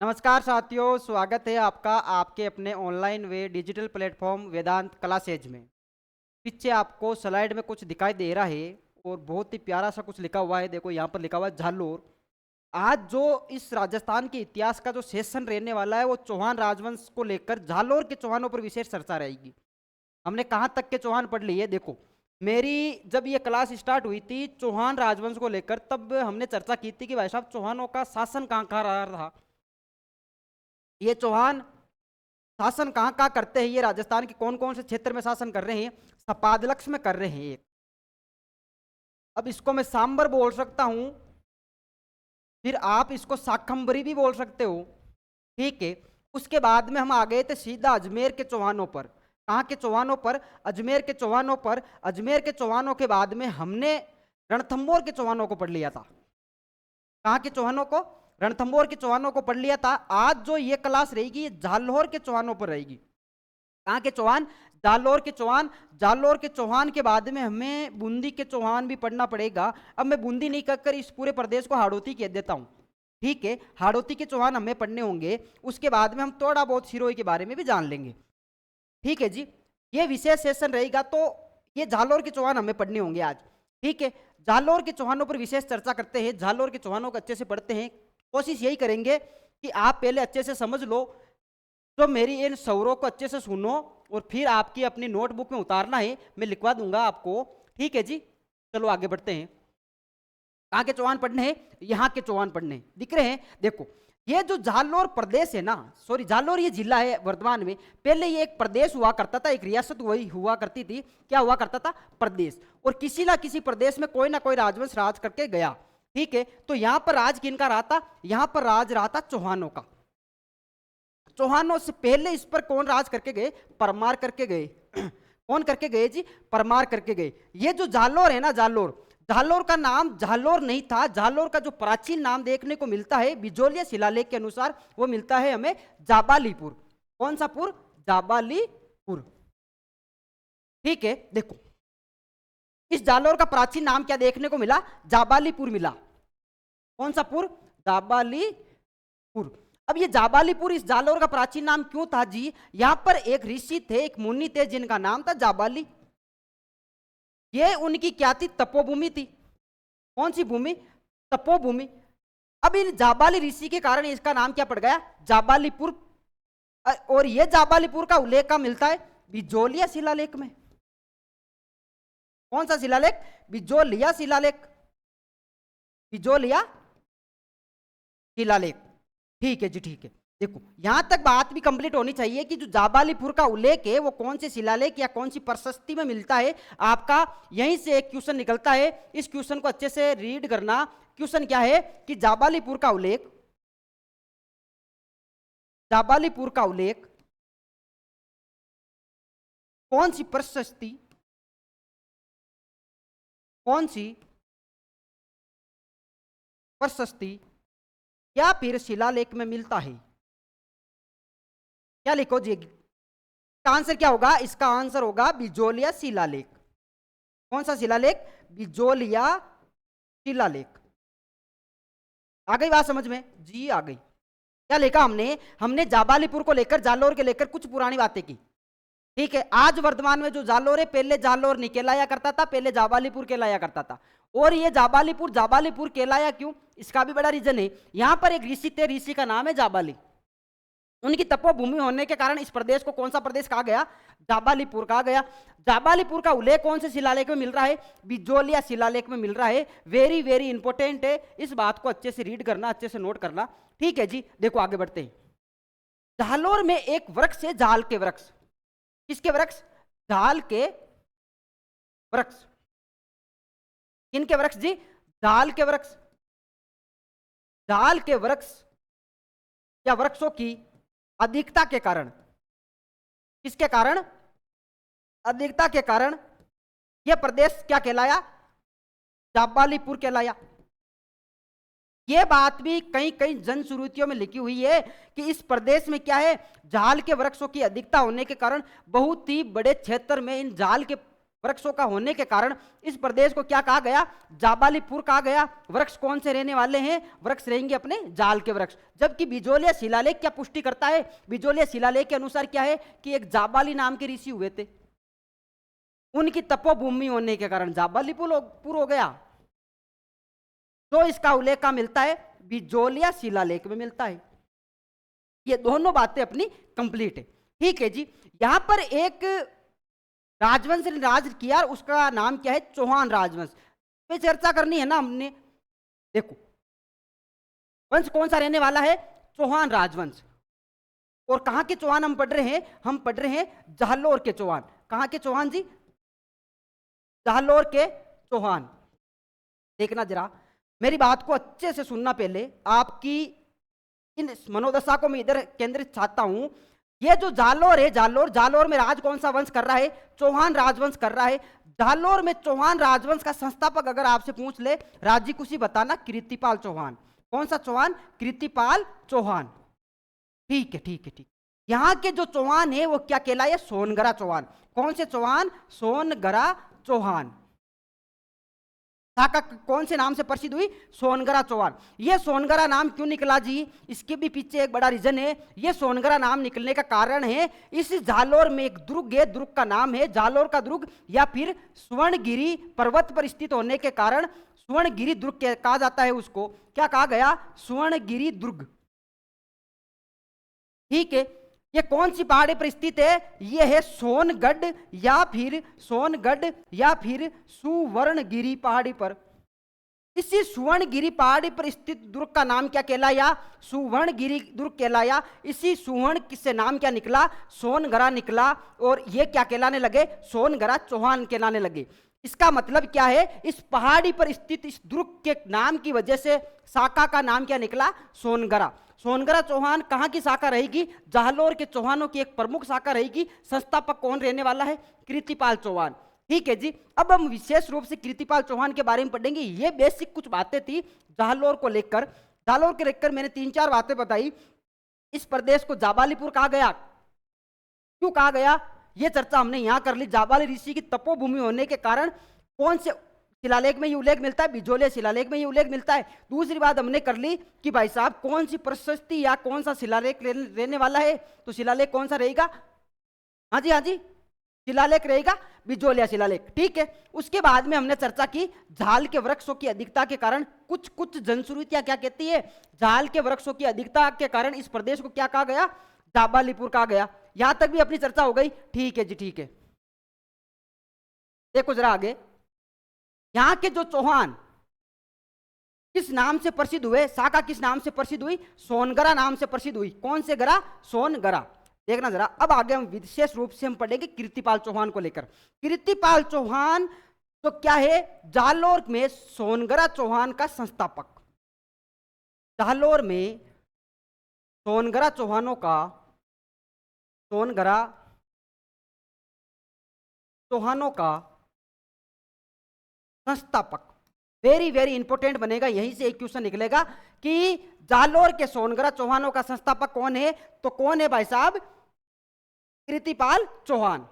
नमस्कार साथियों, स्वागत है आपका आपके अपने ऑनलाइन वे डिजिटल प्लेटफॉर्म वेदांत क्लासेज में। पीछे आपको स्लाइड में कुछ दिखाई दे रहा है और बहुत ही प्यारा सा कुछ लिखा हुआ है। देखो यहाँ पर लिखा हुआ है झालोर। आज जो इस राजस्थान के इतिहास का जो सेशन रहने वाला है वो चौहान राजवंश को लेकर झालोर के चौहानों पर विशेष चर्चा रहेगी। हमने कहाँ तक के चौहान पढ़ लिए देखो। मेरी जब ये क्लास स्टार्ट हुई थी चौहान राजवंश को लेकर, तब हमने चर्चा की थी कि भाई साहब चौहानों का शासन कहाँ कहाँ रहा था, ये चौहान शासन कहाँ कहाँ करते हैं, ये राजस्थान के कौन कौन से क्षेत्र में शासन कर रहे हैं। सपादलक्ष में कर रहे हैं एक। अब इसको मैं सांबर बोल सकता हूं, फिर आप इसको शाकंभरी भी बोल सकते हो, ठीक है। उसके बाद में हम आ गए थे सीधा अजमेर के चौहानों पर। कहाँ के चौहानों पर? अजमेर के चौहानों पर। अजमेर के चौहानों के बाद में हमने रणथंभौर के चौहानों को पढ़ लिया था। कहाँ के चौहानों को? रणथंभौर के चौहानों को पढ़ लिया था। आज जो ये क्लास रहेगी ये जालौर के चौहानों पर रहेगी। कहाँ के चौहान? जालौर के चौहान। जालौर के चौहान के बाद में हमें बूंदी के चौहान भी पढ़ना पड़ेगा। अब मैं बूंदी नहीं कहकर इस पूरे प्रदेश को हाड़ौती कह देता हूँ, ठीक है। हाड़ौती के चौहान हमें पढ़ने होंगे। उसके बाद में हम थोड़ा बहुत सिरोही के बारे में भी जान लेंगे, ठीक है जी। ये विशेष सेशन रहेगा तो ये जालौर के चौहान हमें पढ़ने होंगे आज, ठीक है। जालौर के चौहानों पर विशेष चर्चा करते हैं। जालौर के चौहानों को अच्छे से पढ़ते हैं। कोशिश यही करेंगे कि आप पहले अच्छे से समझ लो, तो मेरी इन सौरों को अच्छे से सुनो और फिर आपकी अपनी नोटबुक में उतारना है, मैं लिखवा दूंगा आपको, ठीक है जी। चलो आगे बढ़ते हैं। कहाँ के चौहान पढ़ने हैं? यहाँ के चौहान पढ़ने दिख रहे हैं। देखो ये जो जालौर प्रदेश है ना, सॉरी जालौर ये जिला है वर्तमान में, पहले ये एक प्रदेश हुआ करता था, एक रियासत वही हुआ करती थी। क्या हुआ करता था? प्रदेश। और किसी ना किसी प्रदेश में कोई ना कोई राजवंश राज करके गया, ठीक है। तो यहां पर राज किनका रहा था? यहां पर राज रहा था चौहानों का। चौहानों से पहले इस पर कौन राज करके गए? परमार करके गए। कौन करके गए जी? परमार करके गए। ये जो जालौर है ना, जालौर, जालौर का नाम जालौर नहीं था। जालौर का जो प्राचीन नाम देखने को मिलता है बिजोलिया शिलालेख के अनुसार, वो मिलता है हमें जाबालीपुर। कौन सा पुर? जाबालीपुर, ठीक है। देखो इस जालौर का प्राचीन नाम क्या देखने को मिला? जाबालीपुर मिला। कौन सा पुर? जाबालीपुर। अब ये जाबालीपुर इस जालौर का प्राचीन नाम क्यों था जी? यहां पर एक ऋषि थे, एक मुनि थे जिनका नाम था जाबाली। ये उनकी क्या थी? तपोभूमि थी। कौन सी भूमि? तपोभूमि। अब इन जाबाली ऋषि के कारण इसका नाम क्या पड़ गया? जाबालीपुर। और ये जाबालीपुर का उल्लेख का मिलता है बिजोलिया शिलालेख में। कौन सा शिलालेख? बिजोलिया शिलालेख। बिजोलिया शिलालेख, ठीक है जी, ठीक है। देखो यहां तक बात भी कंप्लीट होनी चाहिए कि जो जाबालीपुर का उल्लेख है वो कौन से शिलालेख या कौन सी प्रशस्ति में मिलता है। आपका यहीं से एक क्वेश्चन निकलता है, इस क्वेश्चन को अच्छे से रीड करना। क्वेश्चन क्या है कि जाबालीपुर का उल्लेख, जाबालीपुर का उल्लेख कौन सी प्रशस्ति, कौन सी प्रशस्ति या फिर शिलालेख में मिलता है? क्या लिखो जी? इसका आंसर क्या होगा? इसका आंसर होगा बिजोलिया शिलालेख। कौन सा शिलालेख? बिजोलिया शिलालेख। आ गई बात समझ में जी? आ गई। क्या लिखा हमने? हमने जाबालीपुर को लेकर, जालौर के लेकर कुछ पुरानी बातें की, ठीक है। आज वर्तमान में जो जालौर है, पहले जालौर नहीं कहलाया करता था, पहले जाबालीपुर कहलाया करता था। और ये जाबालीपुर, जाबालीपुर कहलाया क्यों? इसका भी बड़ा रीजन है। यहां पर एक ऋषि थे, ऋषि का नाम है जाबाली। उनकी तपोभूमि होने के कारण इस प्रदेश को कौन सा प्रदेश कहा गया? जाबालीपुर कहा गया। जाबालीपुर का उल्लेख कौन से शिलालेख में मिल रहा है? बिजोलिया शिलालेख में मिल रहा है। वेरी वेरी इंपॉर्टेंट है, इस बात को अच्छे से रीड करना, अच्छे से नोट करना, ठीक है जी। देखो आगे बढ़ते हैं। जालौर में एक वृक्ष है, जाल के वृक्ष। किसके वृक्ष? जाल के वृक्ष। किनके वृक्ष जी? जाल के वृक्ष। जाल के वृक्ष या वृक्षों की अधिकता के कारण, किसके कारण? अधिकता के कारण यह प्रदेश क्या कहलाया? जाबालीपुर कहलाया। यह बात भी कई कई जनश्रुतियों में लिखी हुई है कि इस प्रदेश में क्या है? जाल के वृक्षों की अधिकता होने के कारण बहुत ही बड़े क्षेत्र में इन जाल के वृक्षों का होने के कारण इस प्रदेश को क्या कहा गया? जाबालीपुर कहा गया। वृक्ष कौन से रहने वाले हैं? वृक्ष रहेंगे अपने जाल के वृक्ष। जबकि बिजोलिया शिलालेख क्या पुष्टि करता है? बिजोलिया शिलालेख के अनुसार क्या है कि एक जाबाली नाम के ऋषि हुए थे, उनकी तपोभूमि होने के कारण जाबालीपुर हो गया। तो इसका उल्लेख कहां मिलता है? बिजोलिया शिलालेख में मिलता है। ये दोनों बातें अपनी कंप्लीट है। ठीक है जी। यहां पर एक राजवंश ने राज किया, उसका नाम क्या है? चौहान राजवंश पे चर्चा करनी है ना हमने। देखो वंश कौन सा रहने वाला है? चौहान राजवंश। और कहां के चौहान हम पढ़ रहे हैं? हम पढ़ रहे हैं जालोर के चौहान। कहां के चौहान जी? जालोर के चौहान। देखना जरा, मेरी बात को अच्छे से सुनना। पहले आपकी इन मनोदशा को मैं इधर केंद्रित चाहता हूं। ये जो जालोर है, जालोर में राज कौन सा वंश कर रहा है? चौहान राजवंश कर रहा है। जालोर में चौहान राजवंश का संस्थापक अगर आपसे पूछ ले, राज्य कुशी बताना, कीर्तिपाल चौहान। कौन सा चौहान? कीर्तिपाल चौहान। ठीक है, ठीक है, ठीक। यहां के जो चौहान है वो क्या कहलाए? सोनगरा चौहान। कौन से चौहान? सोनगरा चौहान। शाखा कौन से नाम से प्रसिद्ध हुई? सोनगरा चौहान। ये सोनगरा नाम क्यों निकला जी? इसके भी पीछे एक बड़ा रीजन है। ये सोनगरा नाम निकलने का कारण है, इस जालोर में एक दुर्ग है, दुर्ग का नाम है जालोर का दुर्ग, या फिर स्वर्णगिरी पर्वत पर स्थित होने के कारण स्वर्णगिरी दुर्ग कहा जाता है। उसको क्या कहा गया? स्वर्णगिरी दुर्ग। ठीक है। ये कौन सी पहाड़ी पर स्थित है? ये है सोनगढ़ या फिर सुवर्णगिरी पहाड़ी पर। इसी सुवर्णगिरी पहाड़ी पर स्थित दुर्ग का नाम क्या कहलाया? सुवर्णगिरी दुर्ग कहलाया। इसी सुवर्ण से नाम क्या निकला? सोनगरा निकला। और ये क्या कहलाने लगे? सोनगरा चौहान कहलाने लगे। इसका मतलब क्या है? इस पहाड़ी पर स्थित इस दुर्ग के नाम की वजह से शाखा का नाम क्या निकला? सोनगरा। सोनगरा चौहान कहाँ की शाखा रहेगी? जालोर के चौहानों की एक प्रमुख शाखा रहेगी। संस्थापक कौन रहने वाला है? कीर्तिपाल चौहान। ठीक है जी। अब हम विशेष रूप से कीर्तिपाल चौहान के बारे में पढ़ेंगे। ये बेसिक कुछ बातें थी जालोर को लेकर। जालोर के लेकर मैंने 3-4 बातें बताई। इस प्रदेश को जाबालीपुर कहा गया। क्यों कहा गया? ये चर्चा हमने यहां कर ली। जाबाली ऋषि की तपोभूमि होने के कारण कौन से शिलालेख में ये उल्लेख मिलता है? बिजोलिया शिलालेख में ये उल्लेख मिलता है। दूसरी बात हमने कर ली कि भाई साहब कौन सी प्रशस्ति या कौन सा शिलालेख रहने वाला है? तो शिलालेख कौन सा रहेगा? हाँ जी, हाँ जी, शिलालेख रहेगा बिजोलिया शिलालेख। ठीक है। उसके बाद में हमने चर्चा की झाल के वृक्षों की अधिकता के कारण कुछ जनश्रुतियां क्या कहती है? झाल के वृक्षों की अधिकता के कारण इस प्रदेश को क्या कहा गया? जाबालीपुर कहा गया। यहां तक भी अपनी चर्चा हो गई। ठीक है जी, ठीक है। देखो जरा आगे, यहां के जो चौहान किस नाम से प्रसिद्ध हुए? शाखा किस नाम से प्रसिद्ध हुई? सोनगरा नाम से प्रसिद्ध हुई। कौन से गरा? सोनगरा। देखना जरा, अब आगे हम विशेष रूप से हम पढ़ेंगे कीर्तिपाल चौहान को लेकर। कीर्तिपाल चौहान तो क्या है? जालोर में सोनगरा चौहान का संस्थापक। जालोर में सोनगरा चौहानों का, सोनगरा चौहानों का संस्थापक। वेरी वेरी इंपॉर्टेंट बनेगा, यहीं से एक क्वेश्चन निकलेगा कि जालोर के सोनगरा चौहानों का संस्थापक कौन है? तो कौन है भाई साहब? कीर्तिपाल चौहान।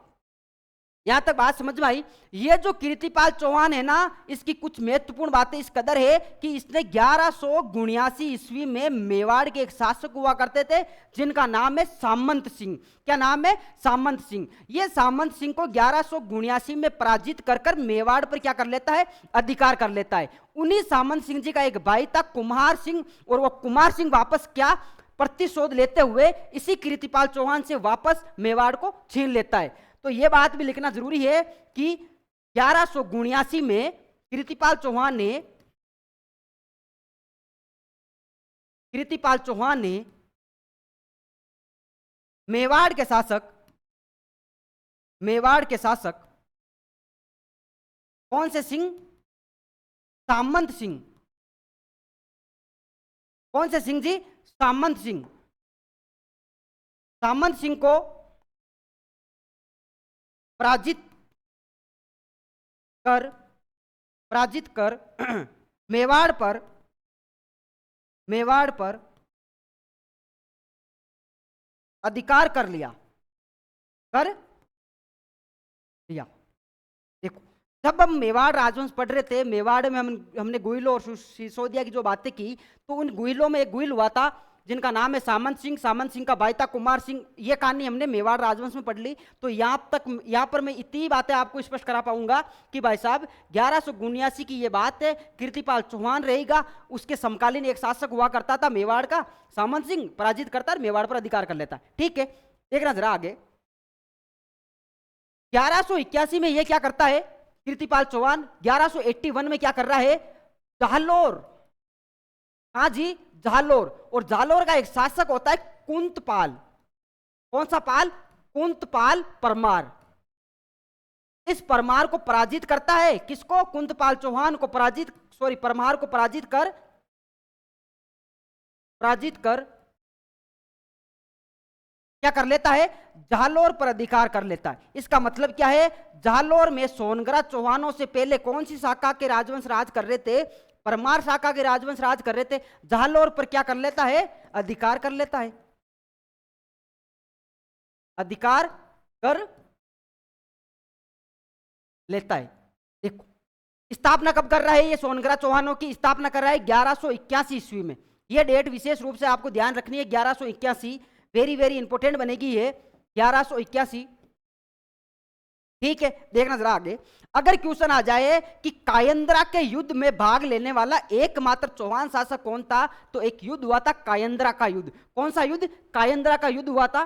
यहां तक बात समझ में आई? ये जो कीर्तिपाल चौहान है ना, इसकी कुछ महत्वपूर्ण बातें इस कदर है कि इसने 1179 ईस्वी में मेवाड़ के एक शासक हुआ करते थे जिनका नाम है सामंत सिंह। क्या नाम है? सामंत सिंह। ये सामंत सिंह को 1179 में पराजित कर मेवाड़ पर क्या कर लेता है? अधिकार कर लेता है। उन्हीं सामंत सिंह जी का एक भाई था कुम्हार सिंह, और वो कुमार सिंह वापस क्या प्रतिशोध लेते हुए इसी कीर्तिपाल चौहान से वापस मेवाड़ को छीन लेता है। तो यह बात भी लिखना जरूरी है कि 1179 में कीर्तिपाल चौहान ने मेवाड़ के शासक कौन से सिंह? सामंत सिंह। कौन से सिंह जी? सामंत सिंह। सामंत सिंह को पराजित कर मेवाड़ पर अधिकार कर लिया। देखो जब हम मेवाड़ राजवंश पढ़ रहे थे, मेवाड़ में हमने गुहिलों और सिसोदिया की जो बातें की, तो उन गुहिलों में एक गुहिल हुआ था जिनका नाम है सामंत सिंह। सामंत सिंह का भाई था कुमार सिंह। ये कहानी हमने मेवाड़ राजवंश में पढ़ ली। तो यहाँ पर मैं इतनी बातें आपको स्पष्ट करा पाऊंगा कि भाई साहब 1179 की ये बात है, कीर्तिपाल चौहान रहेगा, उसके समकालीन एक शासक हुआ करता था मेवाड़ का, सामंत सिंह, पराजित करता है, मेवाड़ पर अधिकार कर लेता है। ठीक है, देखना जरा आगे। 1181 में ये क्या करता है कीर्तिपाल चौहान? 1181 में क्या कर रहा है? जालोर। हाँ जी, जालोर। और जालोर का एक शासक होता है कुंतपाल। कौन सा पाल? कुंतपाल परमार। इस परमार को पराजित करता है। किसको? कुंतपाल चौहान को परमार को पराजित कर क्या कर लेता है? जालोर पर अधिकार कर लेता है। इसका मतलब क्या है? जालोर में सोनगरा चौहानों से पहले कौन सी शाखा के राजवंश राज कर रहे थे? परमार शाखा के राजवंश राज कर रहे थे। जालोर पर क्या कर लेता है? अधिकार कर लेता है। अधिकार कर लेता है। देखो, स्थापना कब कर रहा है ये? सोनगरा चौहानों की स्थापना कर रहा है 1181 ईस्वी में। ये डेट विशेष रूप से आपको ध्यान रखनी है, 1181 वेरी वेरी इंपोर्टेंट बनेगी ये 1181। ठीक है, देखना जरा आगे। अगर क्वेश्चन आ जाए कि कायंद्रा के युद्ध में भाग लेने वाला एकमात्र चौहान शासक कौन था, तो एक युद्ध हुआ था कायंद्रा का युद्ध। कौन सा युद्ध? कायंद्रा का युद्ध हुआ था।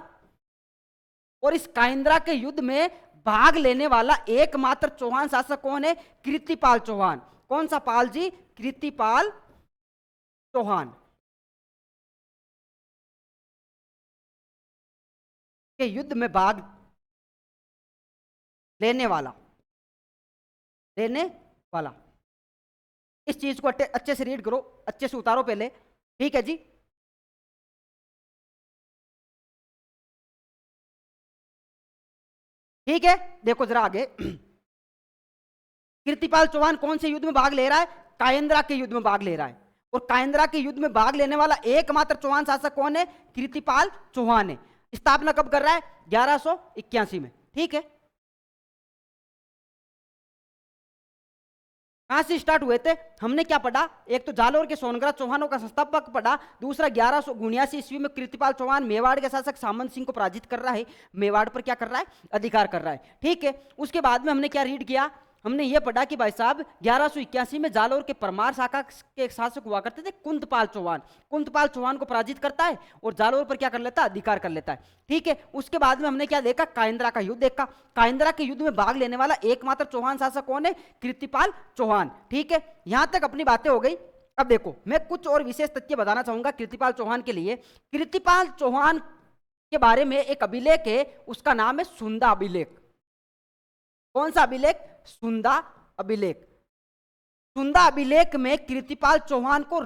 और इस कायंद्रा के युद्ध में भाग लेने वाला एकमात्र चौहान शासक कौन है? कीर्तिपाल चौहान। कौन सा पाल जी? कीर्तिपाल चौहान के युद्ध में भाग लेने वाला इस चीज को अच्छे से रीड करो, अच्छे से उतारो पहले। ठीक है जी, ठीक है। देखो जरा आगे। कीर्तिपाल चौहान कौन से युद्ध में भाग ले रहा है? कायंद्रा के युद्ध में भाग ले रहा है। और कायंद्रा के युद्ध में भाग लेने वाला एकमात्र चौहान शासक कौन है? कीर्तिपाल चौहान है। स्थापना कब कर रहा है? 1181 में। ठीक है, कहां से स्टार्ट हुए थे? हमने क्या पढ़ा? एक तो जालोर के सोनगरा चौहानों का संस्थापक पढ़ा, दूसरा 1179 ईस्वी में कीर्तिपाल चौहान मेवाड़ के शासक सामंत सिंह को पराजित कर रहा है, मेवाड़ पर क्या कर रहा है? अधिकार कर रहा है। ठीक है, उसके बाद में हमने क्या रीड किया? हमने ये पढ़ा कि भाई साहब 1181 में जालोर के परमार शाखा के एक शासक हुआ करते थे कुंतपाल चौहान। कुंतपाल चौहान को पराजित करता है और जालोर पर क्या कर लेता है? अधिकार कर लेता है। ठीक है, उसके बाद में हमने क्या देखा? कायंद्रा का युद्ध देखा। कायंद्रा के युद्ध में भाग लेने वाला एकमात्र चौहान शासक कौन है? कीर्तिपाल चौहान। ठीक है, यहां तक अपनी बातें हो गई। अब देखो, मैं कुछ और विशेष तथ्य बताना चाहूंगा कीर्तिपाल चौहान के लिए। कीर्तिपाल चौहान के बारे में एक अभिलेख है, उसका नाम है सुंदा अभिलेख। कौन सा अभिलेख? सुंदा अभिलेख। सुंदा अभिलेख में कीर्तिपाल चौहान को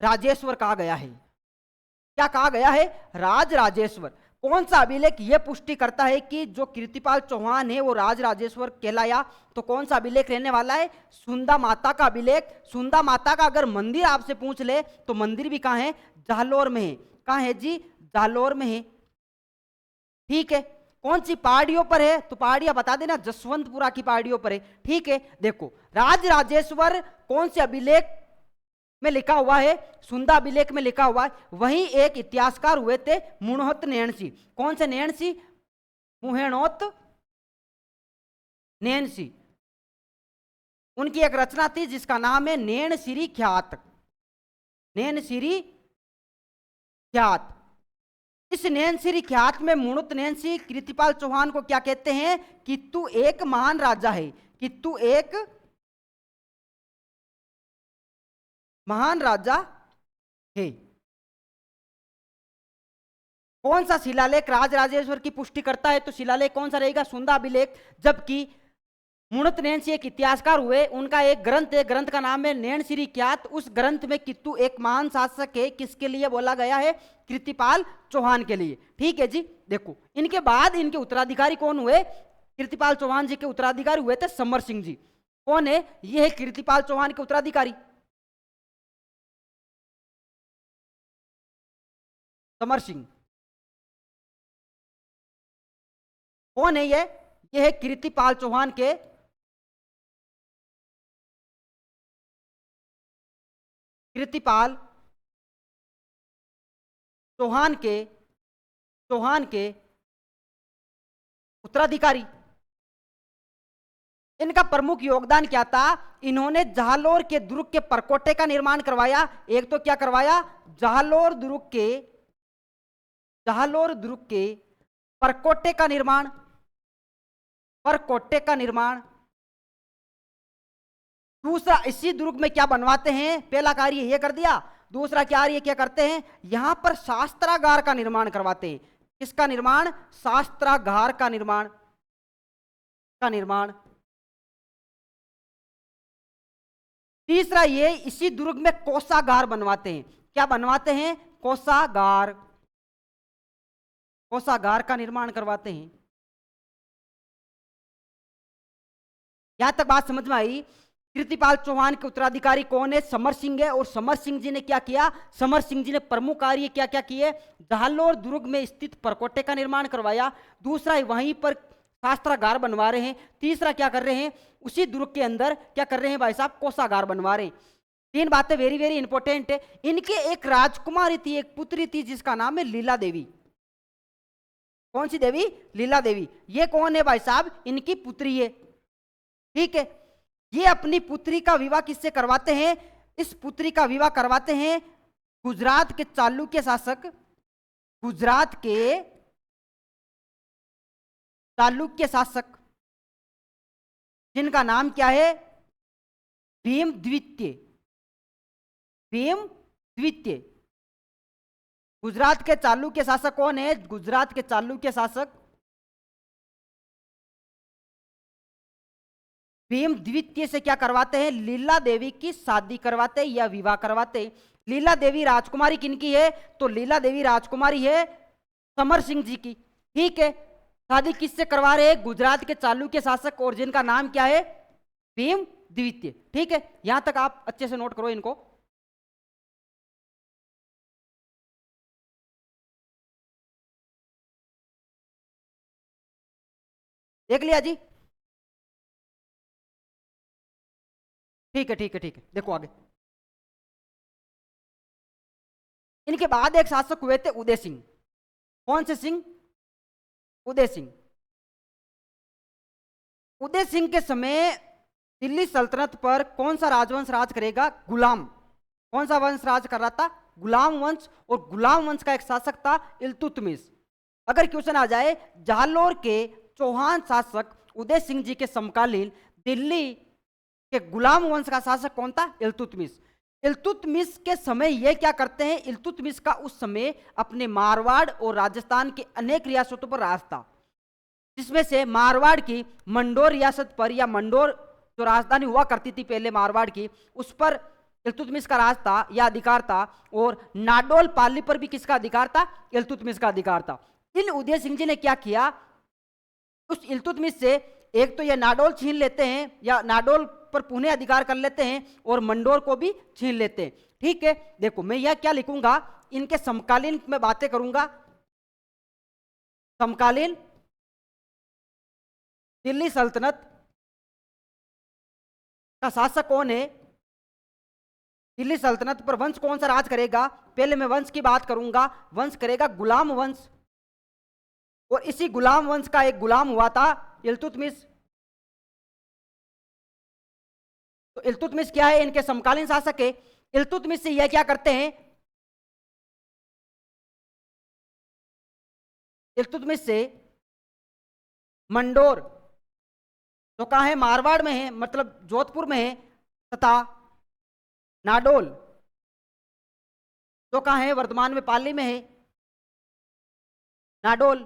राजेश्वर कहा गया है। क्या कहा गया है? राजेश्वर। कौन सा अभिलेख यह पुष्टि करता है कि जो कीर्तिपाल चौहान है वो राजेश्वर कहलाया? तो कौन सा अभिलेख रहने वाला है? सुंदा माता का अभिलेख। सुंदा माता का अगर मंदिर आपसे पूछ ले तो मंदिर भी कहां है? जालोर में है। कहां है जी? जालोर में है। ठीक है, कौन सी पहाड़ियों पर है? तो पहाड़ियां बता देना, जसवंतपुरा की पहाड़ियों पर है। ठीक है, देखो राजेश्वर कौन से अभिलेख में लिखा हुआ है? सुंदा अभिलेख में लिखा हुआ है। वहीं एक इतिहासकार हुए थे मुणोत नैणसी। कौन से नैणसी? मुहेणोत नैणसी। उनकी एक रचना थी जिसका नाम है नैणसिरी ख्यात। नैणसिरी ख्यात। इस नैनसिरी ख्यात में मुणुत नैनसी कीर्तिपाल चौहान को क्या कहते हैं? कि तू एक महान राजा है, कि तू एक महान राजा है। कौन सा शिलालेख राजेश्वर की पुष्टि करता है? तो शिलालेख कौन सा रहेगा? सुंदा अभिलेख। जबकि मुणुत नैनसी एक इतिहासकार हुए, उनका एक ग्रंथ है, ग्रंथ का नाम है नैनसिरी ख्यात। उस ग्रंथ में कित्तू एक महान शासक है, किसके लिए बोला गया है? कीर्तिपाल चौहान के लिए। ठीक है जी, देखो इनके बाद इनके उत्तराधिकारी कौन हुए? कीर्तिपाल चौहान जी के उत्तराधिकारी हुए थे समर सिंह जी। कौन है? ये है कीर्तिपाल चौहान के उत्तराधिकारी, समर सिंह। कौन है ये? ये है कीर्तिपाल चौहान के कीर्तिपाल चौहान के उत्तराधिकारी। इनका प्रमुख योगदान क्या था? इन्होंने जालोर के दुर्ग के परकोटे का निर्माण करवाया। एक तो क्या करवाया? जालोर दुर्ग के परकोटे का निर्माण। दूसरा, इसी दुर्ग में क्या बनवाते हैं? पहला कार्य ये कर दिया। दूसरा कार्य क्या करते हैं? यहां पर शास्त्रागार का निर्माण करवाते हैं। किसका निर्माण? शास्त्रागार का निर्माण। तीसरा, ये इसी दुर्ग में कोषागार बनवाते हैं। क्या बनवाते हैं? कोषागार का निर्माण करवाते हैं। यहां तक बात समझ में आई? कीर्तिपाल चौहान के उत्तराधिकारी कौन है? समर सिंह है। और समर सिंह जी ने क्या किया? समर सिंह जी ने प्रमुख कार्य क्या क्या किए? जालोर दुर्ग में स्थित परकोटे का निर्माण करवाया। दूसरा, वहीं पर शास्त्रागार बनवा रहे हैं। तीसरा क्या कर रहे हैं? उसी दुर्ग के अंदर क्या कर रहे हैं भाई साहब? कोषागार बनवा रहे हैं। तीन बातें वेरी वेरी इंपॉर्टेंट है। इनके एक राजकुमारी थी, एक पुत्री थी, जिसका नाम है लीला देवी। कौन सी देवी? लीला देवी। ये कौन है भाई साहब? इनकी पुत्री है। ठीक है। ये अपनी पुत्री का विवाह किससे करवाते हैं? इस पुत्री का विवाह करवाते हैं गुजरात के चालुक्य शासक, जिनका नाम क्या है? भीम द्वितीय। गुजरात के चालुक्य शासक कौन है? गुजरात के चालुक्य शासक भीम द्वितीय से क्या करवाते हैं? लीला देवी की शादी करवाते हैं या विवाह करवाते हैं। लीला देवी राजकुमारी किनकी है? तो लीला देवी राजकुमारी है समर सिंह जी की। ठीक है। शादी किससे करवा रहे हैं? गुजरात के चालुक्य शासक, और जिनका नाम क्या है? भीम द्वितीय। ठीक है। यहां तक आप अच्छे से नोट करो इनको। देख लिया जी? ठीक है। देखो आगे। इनके बाद एक शासक हुए थे उदय सिंह। कौन से सिंह? उदय सिंह के समय दिल्ली सल्तनत पर कौन सा राजवंश राज करेगा? गुलाम। कौन सा वंश राज कर रहा था? गुलाम वंश। और गुलाम वंश का एक शासक था इल्तुतमिश। अगर क्वेश्चन आ जाए, जालोर के चौहान शासक उदय सिंह जी के समकालीन दिल्ली के गुलाम वंश का शासक कौन था? इल्तुतमिश। इल्तुतमिश के समय ये क्या करते हैं? इल्तुतमिश का उस समय अपने मारवाड़ और राजस्थान के अनेक रियासतों पर राज था, जिसमें से मारवाड़ की मंडोर रियासत पर, या मंडोर जो राजधानी हुआ करती थी पहले मारवाड़ की, उस पर इल्तुतमिश का राज था या अधिकार था। और नाडोल पाली पर भी किसका अधिकार था? इल्तुतमिश का अधिकार था। इन उदय सिंह जी ने क्या किया? उस इल्तुतमिश से एक तो ये नाडोल छीन लेते हैं, या नाडोल पर पुनः अधिकार कर लेते हैं, और मंडोर को भी छीन लेते हैं। ठीक है। देखो मैं यह क्या लिखूंगा, इनके समकालीन में बातें करूंगा। समकालीन दिल्ली सल्तनत का शासक कौन है? दिल्ली सल्तनत पर वंश कौन सा राज करेगा? पहले मैं वंश की बात करूंगा। वंश करेगा गुलाम वंश। और इसी गुलाम वंश का एक गुलाम हुआ था इल्तुतमिश। तो इल्तुतमिश क्या है? इनके समकालीन शासक है। इल्तुतमिश से यह क्या करते हैं? इल्तुतमिश से मंडोर, जो कहां है? मारवाड़ में है, मतलब जोधपुर में है, तथा नाडोल, जो कहां है? वर्तमान में पाली में है। नाडोल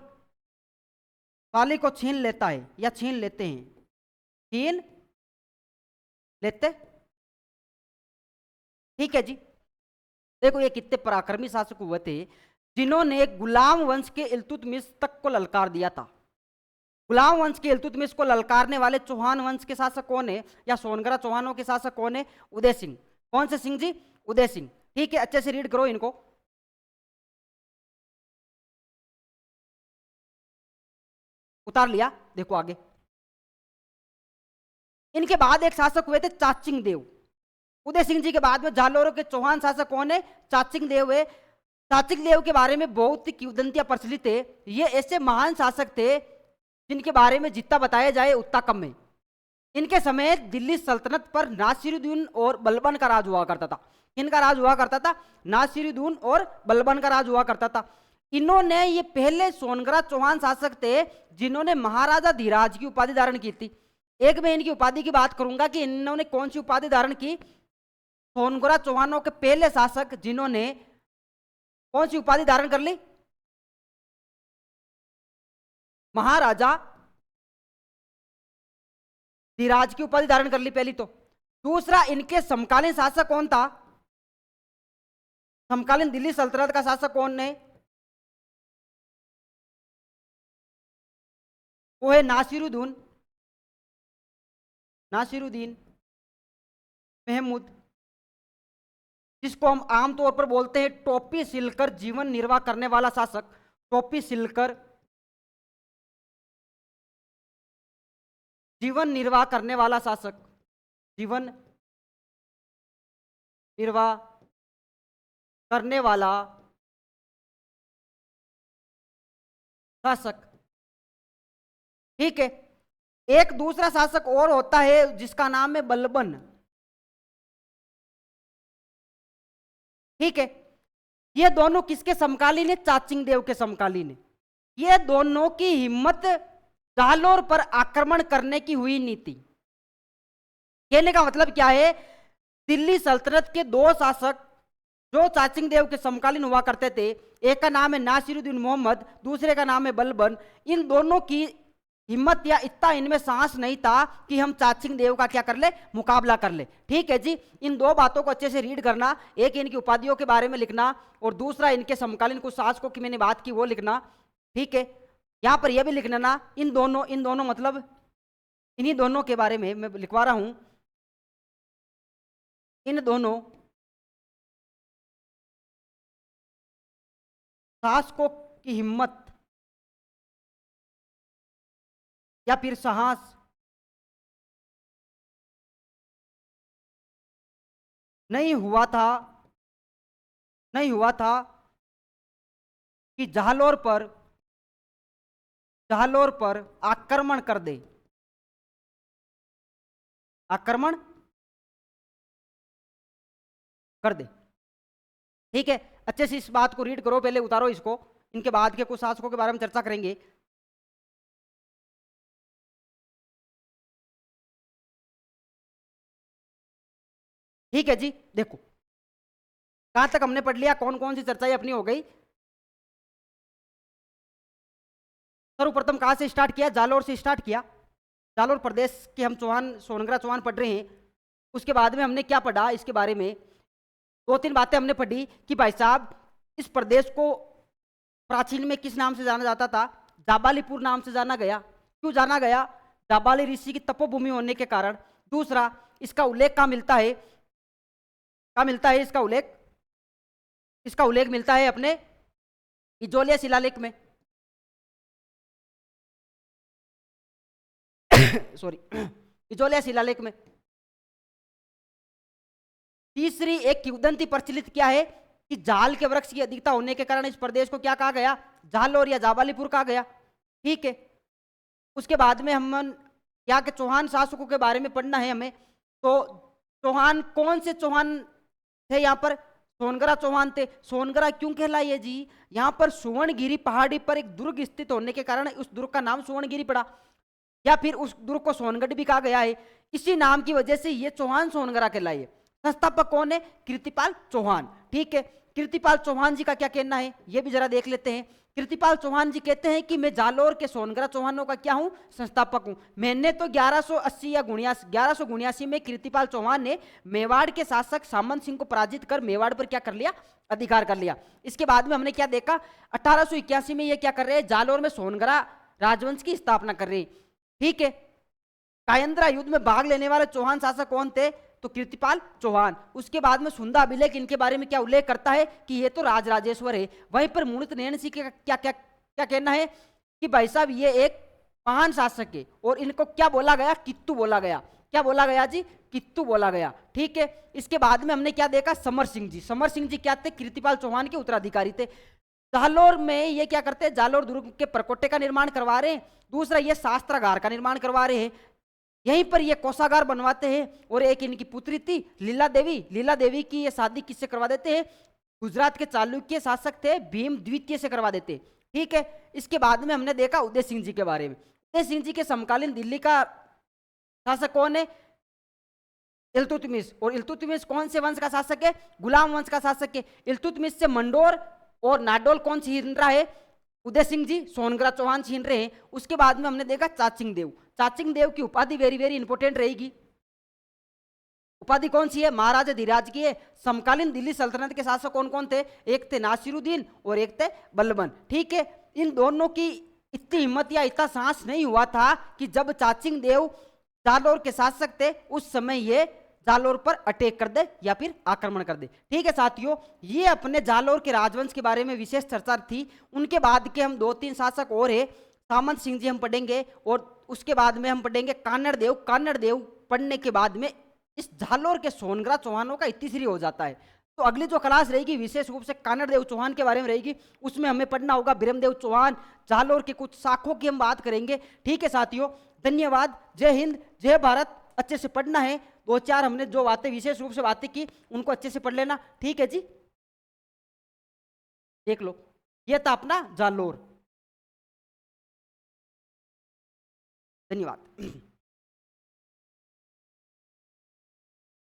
पाली को छीन लेता है या छीन लेते हैं? छीन लेते। ठीक है जी। देखो ये कितने पराक्रमी शासक हुए थे, जिन्होंने गुलाम वंश के इल्तुतमिश तक को ललकार दिया था। गुलाम वंश के इल्तुतमिश को ललकारने वाले चौहान वंश के शासक कौन है, या सोनगरा चौहानों के शासक कौन है? उदय सिंह। कौन से सिंह जी? उदय सिंह। ठीक है। अच्छे से रीड करो इनको। उतार लिया? देखो आगे। इनके बाद एक शासक हुए थे चाचिंग देव। उदय सिंह जी के बाद में जालोरों के चौहान शासक कौन है? चाचिंग देव है। चाचिंग देव के बारे में बहुत ही किंवदंतियां प्रचलित है। ये ऐसे महान शासक थे जिनके बारे में जितना बताया जाए उतना कम है। इनके समय दिल्ली सल्तनत पर नासिरुद्दीन और बलबन का राज हुआ करता था। इनका राज हुआ करता था, नासिरुद्दीन और बलबन का राज हुआ करता था। इन्होंने, ये पहले सोनगरा चौहान शासक थे जिन्होंने महाराजा धीराज की उपाधि धारण की थी। एक मैं इनकी उपाधि की बात करूंगा कि इन्होंने कौन सी उपाधि धारण की। सोनगरा चौहानों के पहले शासक जिन्होंने कौन सी उपाधि धारण कर ली? महाराजा धीराज की उपाधि धारण कर ली पहली तो। दूसरा, इनके समकालीन शासक कौन था? समकालीन दिल्ली सल्तनत का शासक कौन है? वो है नासिरुद्दीन महमूद, जिसको हम आमतौर पर बोलते हैं टोपी सिलकर जीवन निर्वाह करने वाला शासक। टोपी सिलकर जीवन निर्वाह करने वाला शासक, जीवन निर्वाह करने वाला शासक। ठीक है। एक दूसरा शासक और होता है जिसका नाम है बलबन। ठीक है। ये दोनों किसके समकालीन है? चाचिंग देव के समकालीन है। ये दोनों की हिम्मत जालोर पर आक्रमण करने की हुई नीति। कहने का मतलब क्या है? दिल्ली सल्तनत के दो शासक जो चाचिंग देव के समकालीन हुआ करते थे, एक का नाम है नासिरुद्दीन मोहम्मद, दूसरे का नाम है बलबन। इन दोनों की हिम्मत या इतना इनमें साहस नहीं था कि हम चाचिंग देव का क्या कर ले, मुकाबला कर ले। ठीक है जी। इन दो बातों को अच्छे से रीड करना, एक इनकी उपाधियों के बारे में लिखना और दूसरा इनके समकालीन कुछ शासकों की मैंने बात की वो लिखना। ठीक है। यहां पर यह भी लिखना ना, इन दोनों मतलब इन्हीं दोनों के बारे में मैं लिखवा रहा हूं। इन दोनों शासकों की हिम्मत या फिर साहस नहीं हुआ था कि जालोर पर आक्रमण कर दे। आक्रमण कर दे। ठीक है। अच्छे से इस बात को रीड करो, पहले उतारो इसको, इनके बाद के कुछ शासकों के बारे में चर्चा करेंगे। ठीक है जी। देखो कहां तक हमने पढ़ लिया, कौन कौन सी चर्चाएं अपनी हो गई। सर्वप्रथम कहां से स्टार्ट किया? जालोर से स्टार्ट किया। जालोर प्रदेश के हम चौहान, सोनगरा चौहान पढ़ रहे हैं। उसके बाद में हमने क्या पढ़ा इसके बारे में? दो तीन बातें हमने पढ़ी कि भाई साहब इस प्रदेश को प्राचीन में किस नाम से जाना जाता था? जाबालीपुर नाम से जाना गया। क्यों जाना गया? जाबाली ऋषि की तपोभूमि होने के कारण। दूसरा, इसका उल्लेख कहाँ मिलता है? कहाँ मिलता है इसका उल्लेख? इसका उल्लेख मिलता है अपने इजोलिया शिलालेख में। सॉरी, इजोलिया शिलालेख में। तीसरी एक किंवदंती प्रचलित क्या है कि जाल के वृक्ष की अधिकता होने के कारण इस प्रदेश को क्या कहा गया? जालोर या जाबालीपुर कहा गया। ठीक है। उसके बाद में हम यहाँ के चौहान शासकों के बारे में पढ़ना है हमें। तो चौहान, कौन से चौहान थे यहाँ पर? सोनगरा चौहान थे। सोनगरा क्यों कहलाए जी? यहाँ पर सुवर्णगिरी पहाड़ी पर एक दुर्ग स्थित होने के कारण उस दुर्ग का नाम सुवर्णगिरी पड़ा, या फिर उस दुर्ग को सोनगढ़ भी कहा गया है। इसी नाम की वजह से ये चौहान सोनगरा कहलाए। संस्थापक कौन है? कीर्तिपाल चौहान। ठीक है। कीर्तिपाल चौहान जी का क्या कहना है ये भी जरा देख लेते हैं। कीर्तिपाल चौहान जी कहते हैं कि मैं जालोर के सोनगरा चौहानों का क्या हूं? संस्थापक हूं। मैंने तो 1180 या 1179 में कीर्तिपाल चौहान ने मेवाड़ के शासक सामंत सिंह को पराजित कर मेवाड़ पर क्या कर लिया? अधिकार कर लिया। इसके बाद में हमने क्या देखा? 1881 में ये क्या कर रहे हैं? जालोर में सोनगरा राजवंश की स्थापना कर रहे हैं। ठीक है। कायंद्रा युद्ध में भाग लेने वाले चौहान शासक कौन थे? तो कीर्तिपाल चौहान। उसके बाद में सुंदा अभिलेख इनके बारे में क्या उल्लेख करता है कि ये तो राजराजेश्वर है। वहीं पर मुणित नैन सिंह का क्या क्या क्या कहना है कि भाई साहब ये एक महान शासक है और इनको क्या बोला गया? कित्तू बोला गया। क्या बोला गया जी? कित्तू बोला गया। ठीक है, इसके बाद में हमने क्या देखा? समर सिंह जी। समर सिंह जी क्या थे? कीर्तिपाल चौहान के उत्तराधिकारी थे। जालोर में ये क्या करते हैं? जालोर दुर्ग के परकोटे का निर्माण करवा रहे हैं। दूसरा ये शास्त्रागार का निर्माण करवा रहे हैं। यहीं पर ये कोषागार बनवाते हैं। और एक इनकी पुत्री थी लीला देवी। लीला देवी की ये शादी किससे करवा देते हैं? गुजरात के चालुक्य शासक थे भीम द्वितीय से करवा देते हैं। ठीक है, इसके बाद में हमने देखा उदय सिंह जी के बारे में। उदय सिंह जी के समकालीन दिल्ली का शासक कौन है? इल्तुतमिश। और इल्तुतमिश कौन से वंश का शासक है? गुलाम वंश का शासक है। इल्तुतमिश से मंडोर और नाडोल कौन छीन रहा है? उदय सिंह जी। सोनग्रा चौहान छीन रहे हैं। उसके बाद में हमने देखा चाचिंग देव। चाचिंग देव की उपाधि वेरी वेरी इंपॉर्टेंट रहेगी। उपाधि कौन सी है? महाराजा धीराज की है। समकालीन दिल्ली सल्तनत के शासक कौन कौन थे? एक थे नासिरुद्दीन और एक थे बल्लभन। ठीक है, इन दोनों की इतनी हिम्मत या इतना साहस नहीं हुआ था कि जब चाचिंग देव जालोर के शासक थे उस समय ये जालोर पर अटैक कर दे या फिर आक्रमण कर दे। ठीक है साथियों, ये अपने जालोर के राजवंश के बारे में विशेष चर्चा थी। उनके बाद के हम 2-3 शासक और है, सामंत सिंह जी हम पढ़ेंगे और उसके बाद में हम पढ़ेंगे कान्नड़ देव। कान्नड़ देव पढ़ने के बाद में इस जालोर के सोनग्रा चौहानों का इतिश्री हो जाता है। तो अगली जो क्लास रहेगी विशेष रूप से कान्नड़ देव चौहान के बारे में रहेगी। उसमें हमें पढ़ना होगा ब्रह्मदेव चौहान, जालोर के कुछ शाखों की हम बात करेंगे। ठीक है साथियों, धन्यवाद। जय हिंद, जय भारत। अच्छे से पढ़ना है। 2-4 हमने जो बातें विशेष रूप से बातें की उनको अच्छे से पढ़ लेना। ठीक है जी, देख लो, ये था अपना जालोर। धन्यवाद।